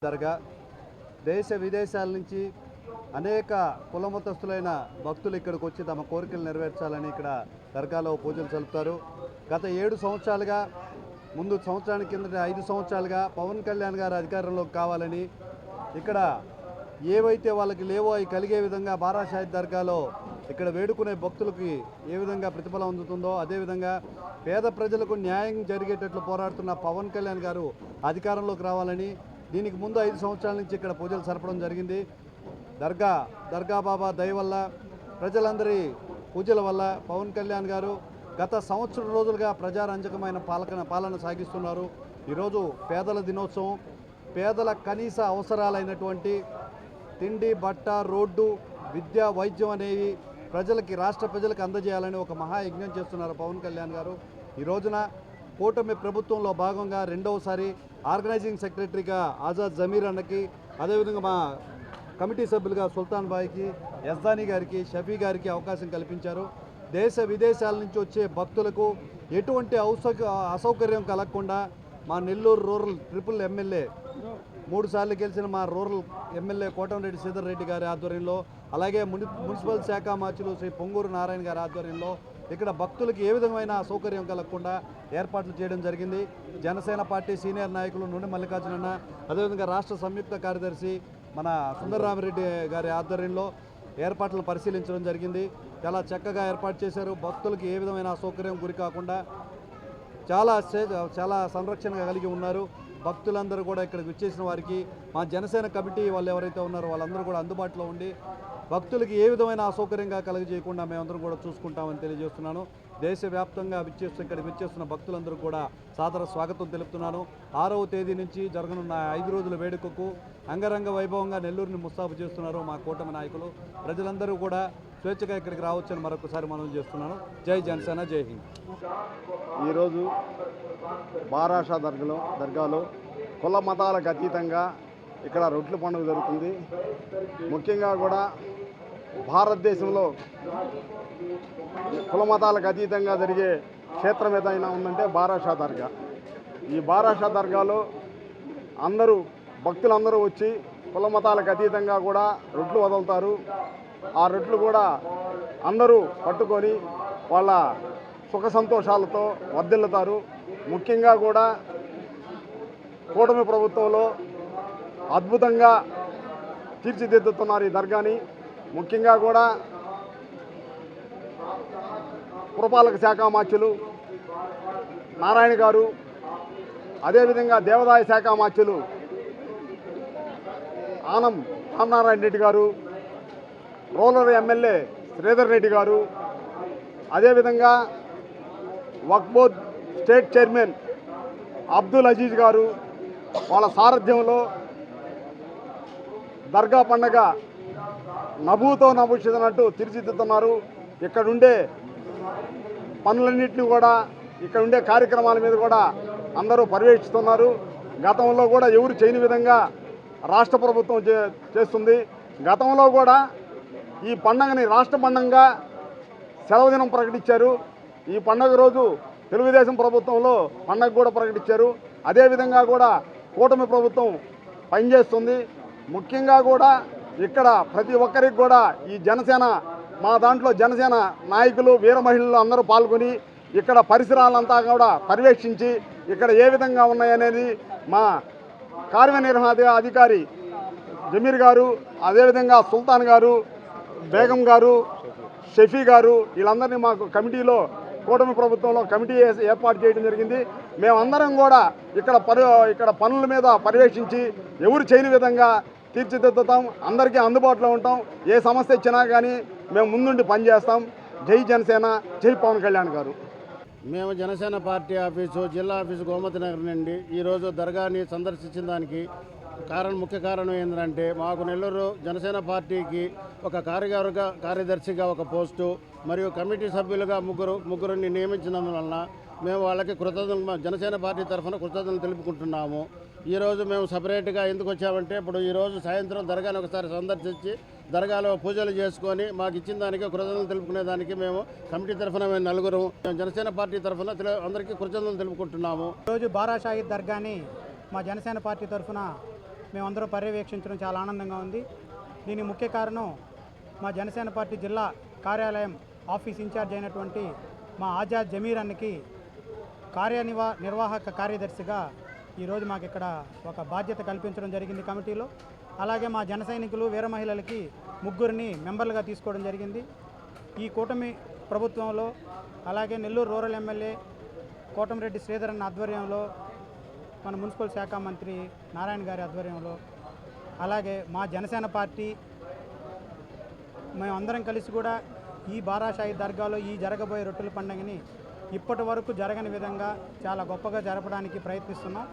దర్గా దేశ విదేశాల నుంచి అనేక కులమతస్థులైన భక్తులు ఇక్కడికి వచ్చి తమ కోరికలు నెరవేర్చాలని ఇక్కడ దర్గాలో పూజలు జరుపుతారు. గత 7 సంవత్సరాలుగా ముందు సంవత్సరానికి కిందట 5 సంవత్సరాలుగా పవన్ కళ్యాణ్ గారు అధికారంలోకి కావాలని ఇక్కడ ఏవైతే వాళ్ళకి లేవో అవి కలిగే విధంగా బారా షాహిద్ దర్గాలో ఇక్కడ వేడుకునే భక్తులకి ఏ విధంగా ప్రతిఫలం అందుతుందో అదేవిధంగా పేద ప్రజలకు న్యాయం జరిగేటట్లు పోరాడుతున్న పవన్ కళ్యాణ్ గారు అధికారంలోకి రావాలని దీనికి ముందు 5 సంవత్సరాల నుంచి ఇక్కడ పూజలు జరపడం జరిగింది. దర్గా బాబా దయ వల్ల ప్రజలందరి పూజల వల్ల పవన్ కళ్యాణ్ గారు గత సంవత్సరం రోజులుగా ప్రజారంజకమైన పాలన సాగిస్తున్నారు. ఈరోజు పేదల దినోత్సవం, పేదల కనీస అవసరాలైనటువంటి తిండి, బట్ట, రోడ్డు, విద్య, వైద్యం అనేవి రాష్ట్ర ప్రజలకు అందజేయాలని ఒక మహాయజ్ఞం చేస్తున్నారు పవన్ కళ్యాణ్ గారు. ఈ రోజున కూటమి ప్రభుత్వంలో భాగంగా రెండవసారి ఆర్గనైజింగ్ సెక్రటరీగా ఆజాద్ జమీర్ అన్నకి, అదేవిధంగా మా కమిటీ సభ్యులుగా సుల్తాన్ బాయ్కి, యజ్దానీ గారికి, షఫీ గారికి అవకాశం కల్పించారు. దేశ విదేశాల నుంచి వచ్చే భక్తులకు ఎటువంటి అసౌకర్యం కలగకుండా మా నెల్లూరు రూరల్ ట్రిపుల్ ఎమ్మెల్యే 3 సార్లు గెలిచిన మా రూరల్ ఎమ్మెల్యే కోటంరెడ్డి శ్రీధర్ రెడ్డి గారి ఆధ్వర్యంలో, అలాగే మున్సిపల్ శాఖ మార్చులు శ్రీ పొంగూరు నారాయణ గారి ఆధ్వర్యంలో ఇక్కడ భక్తులకు ఏ విధమైన అసౌకర్యం కలగకుండా ఏర్పాట్లు చేయడం జరిగింది. జనసేన పార్టీ సీనియర్ నాయకులు నుండి మల్లికార్జునన్న, అదేవిధంగా రాష్ట్ర సంయుక్త కార్యదర్శి మన సుందరరామిరెడ్డి గారి ఆధ్వర్యంలో ఏర్పాట్లను పరిశీలించడం జరిగింది. చాలా చక్కగా ఏర్పాటు చేశారు. భక్తులకు ఏ విధమైన అసౌకర్యం గురి కాకుండా చాలా సంరక్షణ కలిగి ఉన్నారు. భక్తులందరూ కూడా ఇక్కడికి వచ్చేసిన వారికి మా జనసేన కమిటీ వాళ్ళు ఎవరైతే ఉన్నారో వాళ్ళందరూ కూడా అందుబాటులో ఉండి భక్తులకి ఏ విధమైన అసౌకర్యంగా కలుగజేయకుండా మేమందరం కూడా చూసుకుంటామని తెలియజేస్తున్నాను. దేశవ్యాప్తంగా ఇక్కడికి విచ్చేస్తున్న భక్తులందరూ కూడా సాదర స్వాగతం తెలుపుతున్నాను. 6వ తేదీ నుంచి జరగనున్న 5 రోజుల వేడుకకు అంగరంగ వైభవంగా నెల్లూరుని ముస్తాబు చేస్తున్నారు మా కూటమి నాయకులు. ప్రజలందరూ కూడా స్వేచ్ఛగా ఇక్కడికి రావచ్చని మరొకసారి మనవి చేస్తున్నాను. జై జనసేన, జై హింద్. ఈరోజు బారా షా దర్గాలో కుల మతాలకు అతీతంగా ఇక్కడ రొట్టెల పండుగ జరుగుతుంది. ముఖ్యంగా కూడా భారతదేశంలో కుల మతాలకు అతీతంగా జరిగే క్షేత్రం ఏదైనా ఉందంటే బారా షా దర్గా. ఈ బారా షా దర్గాలో భక్తులందరూ వచ్చి కుల మతాలకు అతీతంగా కూడా రొట్టెలు వదులుతారు. ఆ రొట్టెలు కూడా అందరూ పట్టుకొని వాళ్ళ సుఖ సంతోషాలతో వర్ధిల్లుతారు. ముఖ్యంగా కూడా కూటమి ప్రభుత్వంలో అద్భుతంగా తీర్చిదిద్దుతున్నారు ఈ దర్గాని. ముఖ్యంగా కూడా పురపాలక శాఖ మార్చులు నారాయణ గారు, అదేవిధంగా దేవాదాయ శాఖ మార్చులు రామనారాయణ రెడ్డి గారు, రూరల్ ఎమ్మెల్యే శ్రీధర్ రెడ్డి గారు, అదేవిధంగా Waqf board state chairman Abdul Aziz garu వాళ్ళ సారథ్యంలో దర్గా పండగ నభూతో నభూషితనట్టు తీర్చిదిద్దుతున్నారు. ఇక్కడుండే పనులన్నింటినీ కూడా, ఇక్కడుండే కార్యక్రమాల మీద కూడా అందరూ పర్యవేక్షిస్తున్నారు. గతంలో కూడా ఎవరు చేయని విధంగా రాష్ట్ర ప్రభుత్వం చేస్తుంది. గతంలో కూడా ఈ పండగని రాష్ట్ర పండగగా సెలవు దినం ప్రకటించారు. ఈ పండగ రోజు తెలుగుదేశం ప్రభుత్వంలో పండగ కూడా ప్రకటించారు. అదేవిధంగా కూడా కూటమి ప్రభుత్వం పనిచేస్తుంది. ముఖ్యంగా కూడా ఇక్కడ ప్రతి ఒక్కరికి కూడా ఈ మా దాంట్లో జనసేన నాయకులు, వీర మహిళలు అందరూ పాల్గొని ఇక్కడ పరిసరాలంతా కూడా పర్యవేక్షించి ఇక్కడ ఏ విధంగా ఉన్నాయనేది మా కార్యనిర్వహణాధికారి జమీర్ గారు, అదేవిధంగా సుల్తాన్ గారు, బేగం గారు, షఫీ గారు వీళ్ళందరినీ మాకు కమిటీలో కూటమి ప్రభుత్వంలో కమిటీ ఏర్పాటు చేయడం జరిగింది. మేమందరం కూడా ఇక్కడ పనుల మీద పర్యవేక్షించి ఎవరు చేయని విధంగా తీర్చిదిద్దుతాం. అందరికీ అందుబాటులో ఉంటాం. ఏ సమస్య ఇచ్చినా కానీ మేము ముందుండి పనిచేస్తాం. జై జనసేన, జై పవన్ కళ్యాణ్ గారు. మేము జనసేన పార్టీ ఆఫీసు, జిల్లా ఆఫీసు గోమతి నగర్ నుండి ఈరోజు దర్గాని సందర్శించిన దానికి ముఖ్య కారణం ఏంటంటే మాకు నెల్లూరు జనసేన పార్టీకి ఒక కార్యదర్శిగా ఒక పోస్టు మరియు కమిటీ సభ్యులుగా ముగ్గురిని నియమించినందువలన మేము వాళ్ళకి జనసేన పార్టీ తరఫున కృతజ్ఞతలు తెలుపుకుంటున్నాము. ఈరోజు మేము సపరేట్గా ఎందుకు వచ్చామంటే ఇప్పుడు ఈరోజు సాయంత్రం దర్గాని ఒకసారి సందర్శించి దర్గాలో పూజలు చేసుకొని మాకు ఇచ్చిన దానికి కృతజ్ఞతలు తెలుపుకునేదానికి మేము కమిటీ తరఫున మేము నలుగురు జనసేన పార్టీ తరఫున అందరికీ కృతజ్ఞతలు తెలుపుకుంటున్నాము. ఈరోజు బారా షాహిద్ దర్గాని మా జనసేన పార్టీ తరఫున మేమందరం పర్యవేక్షించడం చాలా ఆనందంగా ఉంది. దీనికి ముఖ్య కారణం మా జనసేన పార్టీ జిల్లా కార్యాలయం ఆఫీస్ ఇన్ఛార్జ్ అయినటువంటి మా ఆజాద్ జమీర్ అన్నకి నిర్వాహక కార్యదర్శిగా ఈరోజు మాకు ఇక్కడ ఒక బాధ్యత కల్పించడం జరిగింది కమిటీలో. అలాగే మా జన సైనికులు వీర మహిళలకి 3 మెంబర్లుగా తీసుకోవడం జరిగింది. ఈ కూటమి ప్రభుత్వంలో అలాగే నెల్లూరు రూరల్ ఎమ్మెల్యే కోటమిరెడ్డి శ్రీధర్ అన్న ఆధ్వర్యంలో, మన మున్సిపల్ శాఖ మంత్రి నారాయణ గారి ఆధ్వర్యంలో, అలాగే మా జనసేన పార్టీ మేమందరం కలిసి కూడా ఈ బారాషాహి దర్గాలో ఈ జరగబోయే రొట్టెల పండుగని ఇప్పటి వరకు జరగని విధంగా చాలా గొప్పగా జరపడానికి ప్రయత్నిస్తున్నాం.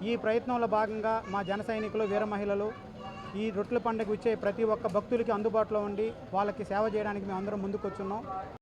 ఈ ప్రయత్నంలో భాగంగా మా జన సైనికులు వీర మహిళలు ఈ రొట్టెల పండుగ వచ్చే ప్రతి ఒక్క భక్తులకి అందుబాటులో ఉండి వాళ్ళకి సేవ చేయడానికి మేము అందరం ముందుకొచ్చున్నాం.